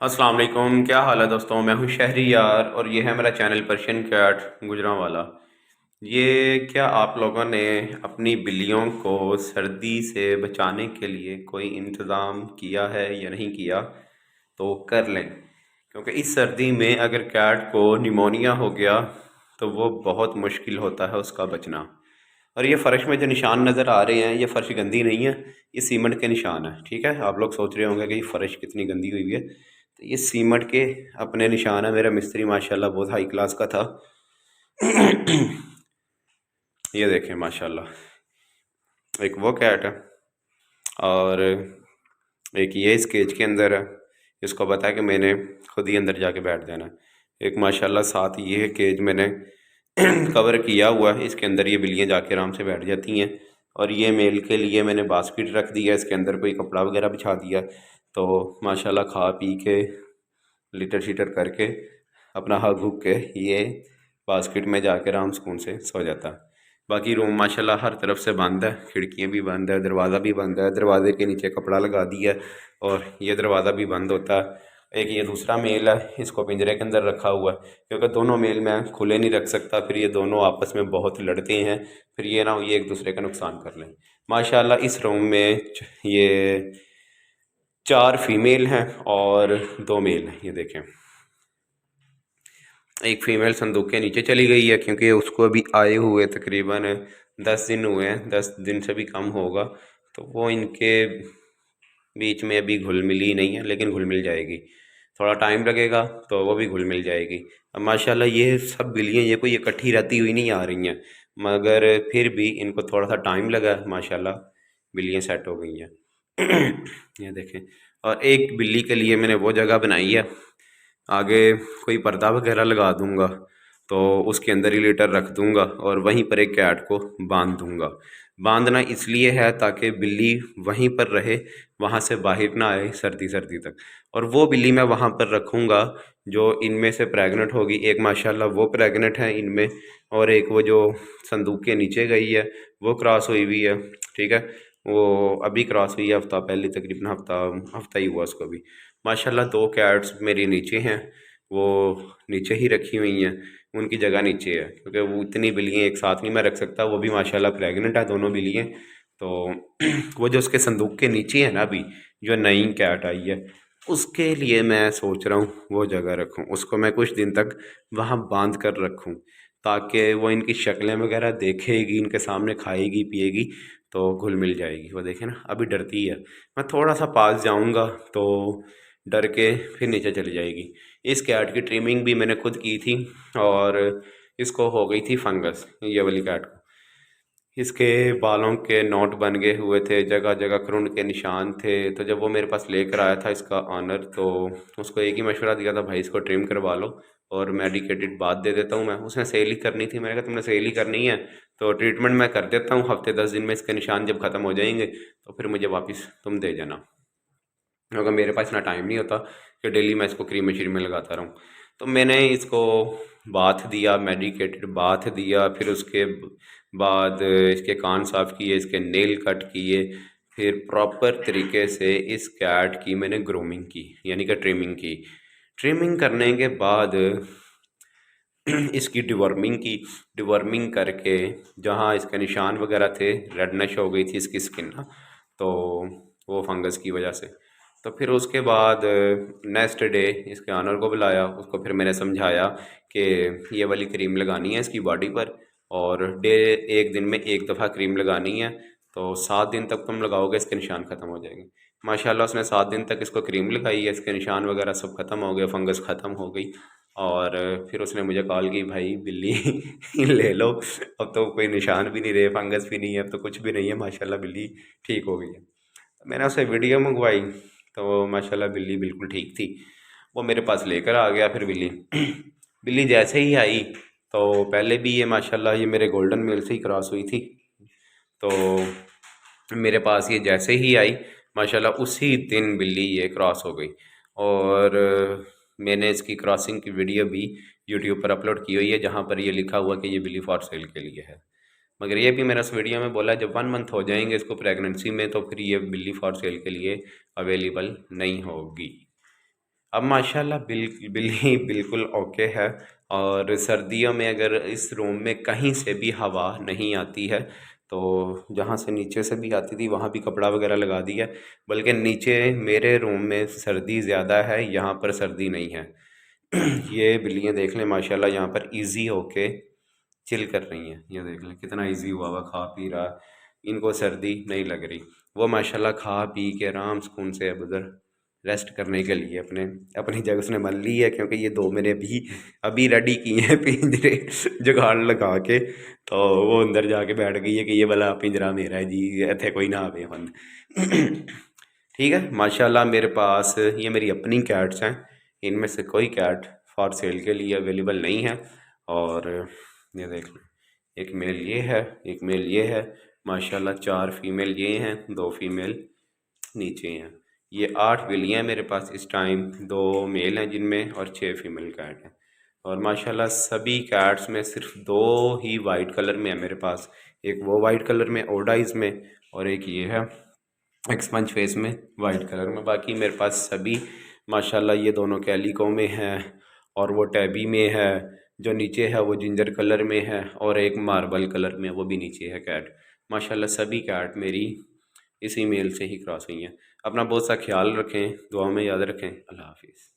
अस्सलाम वालेकुम, क्या हाल है दोस्तों। मैं हूं शहरियार और ये है मेरा चैनल पर्शियन कैट गुजरांवाला। ये क्या आप लोगों ने अपनी बिल्लियों को सर्दी से बचाने के लिए कोई इंतज़ाम किया है या नहीं किया, तो कर लें। क्योंकि इस सर्दी में अगर कैट को निमोनिया हो गया तो वो बहुत मुश्किल होता है उसका बचना। और ये फ़र्श में जो निशान नज़र आ रहे हैं, ये फ़र्श गंदी नहीं है, ये सीमेंट के निशान है। ठीक है, आप लोग सोच रहे होंगे कि ये फ़र्श कितनी गंदी हुई है, तो ये सीमेंट के अपने निशान है। मेरा मिस्त्री माशाल्लाह बहुत हाई क्लास का था। ये देखें माशाल्लाह, एक वो कैट है और एक ये इस केज के अंदर है। इसको पता है कि मैंने खुद ही अंदर जाके बैठ जाना है। एक माशाल्लाह साथ ये केज मैंने कवर किया हुआ है, इसके अंदर ये बिल्लियाँ जाके आराम से बैठ जाती हैं। और ये मेल के लिए मैंने बास्केट रख दिया, इसके अंदर कोई कपड़ा वगैरह बिछा दिया, तो माशाल्लाह खा पी के लिटर शीटर करके अपना हग हुक के ये बास्केट में जाकर आराम सुकून से सो जाता। बाकी रूम माशाल्लाह हर तरफ से बंद है, खिड़कियाँ भी बंद है, दरवाज़ा भी बंद है, दरवाजे के नीचे कपड़ा लगा दिया है और ये दरवाज़ा भी बंद होता है। एक ये दूसरा मेल है, इसको पिंजरे के अंदर रखा हुआ है क्योंकि दोनों मेल मैं खुले नहीं रख सकता, फिर ये दोनों आपस में बहुत लड़ते हैं, फिर ये ना हो ये एक दूसरे का नुकसान कर लें। माशाल्लाह इस रूम में ये 4 फीमेल हैं और 2 मेल हैं। ये देखें, एक फ़ीमेल संदूक के नीचे चली गई है क्योंकि उसको अभी आए हुए तकरीबन 10 दिन हुए हैं, 10 दिन से भी कम होगा, तो वो इनके बीच में अभी घुल मिली नहीं है, लेकिन घुल मिल जाएगी। थोड़ा टाइम लगेगा तो वो भी घुल मिल जाएगी। अब माशाल्लाह ये सब बिल्लियाँ ये कोई इकट्ठी रहती हुई नहीं आ रही हैं, मगर फिर भी इनको थोड़ा सा टाइम लगा है, माशाल्लाह बिल्लियाँ सेट हो गई हैं। ये देखें, और एक बिल्ली के लिए मैंने वो जगह बनाई है, आगे कोई पर्दा वगैरह लगा दूंगा, तो उसके अंदर ही लीटर रख दूंगा और वहीं पर एक कैट को बांध दूंगा। बांधना इसलिए है ताकि बिल्ली वहीं पर रहे, वहाँ से बाहर ना आए सर्दी सर्दी तक। और वो बिल्ली मैं वहाँ पर रखूँगा जो इनमें से प्रेग्नेंट होगी। एक माशाल्लाह वो प्रेग्नेंट है इनमें, और एक वो जो संदूक के नीचे गई है वो क्रॉस हुई हुई है। ठीक है, वो अभी क्रॉस हुई है, हफ्ता पहले, तकरीबन हफ्ता हफ्ता ही हुआ उसको भी। माशाल्लाह 2 कैट्स मेरी नीचे हैं, वो नीचे ही रखी हुई हैं, उनकी जगह नीचे है क्योंकि वो इतनी बिल्लियाँ एक साथ नहीं मैं रख सकता। वो भी माशाल्लाह प्रेग्नेंट है दोनों बिल्लियाँ, तो वो जो उसके संदूक के नीचे है ना, अभी जो नई कैट आई है, उसके लिए मैं सोच रहा हूँ वो जगह रखूँ, उसको मैं कुछ दिन तक वहाँ बांध कर रखूँ ताकि वो इनकी शक्लें वगैरह देखेगी, इनके सामने खाएगी पिएगी तो घुल मिल जाएगी। वो देखे ना अभी डरती है, मैं थोड़ा सा पास जाऊँगा तो डर के फिर नीचे चली जाएगी। इस कैट की ट्रिमिंग भी मैंने खुद की थी और इसको हो गई थी फंगस, ये वाली कैट को। इसके बालों के नोट बन गए हुए थे, जगह जगह खुरुंड के निशान थे। तो जब वो मेरे पास लेकर आया था इसका ऑनर, तो उसको एक ही मशवरा दिया था, भाई इसको ट्रिम करवा लो और मेडिकेटेड बात दे देता हूँ मैं। उसने सेल ही करनी थी, मैंने कहा तुमने सेल ही करनी है तो ट्रीटमेंट मैं कर देता हूँ, हफ्ते 10 दिन में इसके निशान जब ख़त्म हो जाएंगे तो फिर मुझे वापस तुम दे जाना, क्योंकि मेरे पास इतना टाइम नहीं होता कि डेली मैं इसको क्रीम मशीन में लगाता रहूँ। तो मैंने इसको बाथ दिया, मेडिकेटेड बाथ दिया, फिर उसके बाद इसके कान साफ़ किए, इसके नेल कट किए, फिर प्रॉपर तरीके से इस कैट की मैंने ग्रूमिंग की, यानी कि ट्रिमिंग की। ट्रिमिंग करने के बाद इसकी डिवर्मिंग की। डिवर्मिंग करके जहाँ इसके निशान वगैरह थे, रेडनेस हो गई थी इसकी स्किन ना, तो वो फंगस की वजह से। तो फिर उसके बाद नेक्स्ट डे इसके ऑनर को बुलाया, उसको फिर मैंने समझाया कि ये वाली क्रीम लगानी है इसकी बॉडी पर, और एक दिन में एक दफ़ा क्रीम लगानी है, तो 7 दिन तक तुम लगाओगे इसके निशान ख़त्म हो जाएंगे। माशाल्लाह उसने 7 दिन तक इसको क्रीम लगाई है, इसके निशान वगैरह सब ख़त्म हो गए, फंगस ख़त्म हो गई। और फिर उसने मुझे कॉल की, भाई बिल्ली ले लो, अब तो कोई निशान भी नहीं रहे, फंगस भी नहीं है, अब तो कुछ भी नहीं है, माशाल्लाह बिल्ली ठीक हो गई है। तो मैंने उससे वीडियो मंगवाई, तो माशाल्लाह बिल्ली बिल्कुल ठीक थी। वो मेरे पास लेकर आ गया फिर बिल्ली। बिल्ली जैसे ही आई, तो पहले भी ये माशाल्लाह ये मेरे गोल्डन मेल से ही क्रॉस हुई थी, तो मेरे पास ये जैसे ही आई माशाल्लाह उसी दिन बिल्ली ये क्रॉस हो गई। और मैंने इसकी क्रॉसिंग की वीडियो भी यूट्यूब पर अपलोड की हुई है, जहाँ पर ये लिखा हुआ कि ये बिल्ली फॉर सेल के लिए है। मगर ये भी मैंने उस वीडियो में बोला जब 1 मंथ हो जाएंगे इसको प्रेगनेंसी में, तो फिर ये बिल्ली फॉर सेल के लिए अवेलेबल नहीं होगी। अब माशाल्लाह बिल्कुल ओके है। और सर्दियों में अगर इस रूम में कहीं से भी हवा नहीं आती है, तो जहाँ से नीचे से भी आती थी वहाँ भी कपड़ा वगैरह लगा दिया, बल्कि नीचे मेरे रूम में सर्दी ज़्यादा है, यहाँ पर सर्दी नहीं है। ये बिल्लियाँ देख लें माशाल्लाह यहाँ पर इजी होके चिल कर रही हैं। ये देख लें कितना इजी हुआ हुआ खा पी रहा, इनको सर्दी नहीं लग रही। वो माशाल्लाह खा पी के आराम सुकून से अब उधर रेस्ट करने के लिए अपने अपनी जगह उसने मान ली है, क्योंकि ये दो मैंने अभी अभी रेडी किए हैं पिंजरे जुगाड़ लगा के। तो वो अंदर जाके बैठ गई है कि ये वाला पिंजरा मेरा है जी, इतने कोई ना आवे हम। ठीक है माशाल्लाह। मेरे पास ये मेरी अपनी कैट्स हैं, इनमें से कोई कैट फॉर सेल के लिए अवेलेबल नहीं है। और ये देख लें, एक मेल ये है, एक मेल ये है। माशाल्लाह 4 फीमेल ये हैं, 2 फीमेल नीचे हैं। ये 8 बिल्लियाँ हैं मेरे पास इस टाइम, 2 मेल हैं जिनमें और 6 फीमेल कैट हैं। और माशाल्लाह सभी कैट्स में सिर्फ 2 ही वाइट कलर में है मेरे पास। एक वो वाइट कलर में ओडाइज में, और एक ये है एक्सपंज फेस में वाइट कलर में। बाकी मेरे पास सभी माशाल्लाह ये दोनों कैलिको में हैं, और वो टैबी में है। जो नीचे है वो जिंजर कलर में है, और एक मार्बल कलर में वो भी नीचे है कैट। माशाल्लाह सभी कैट मेरी इसी मेल से ही क्रॉस हुई हैं। अपना बहुत सा ख्याल रखें, दुआ में याद रखें। अल्लाह हाफिज़।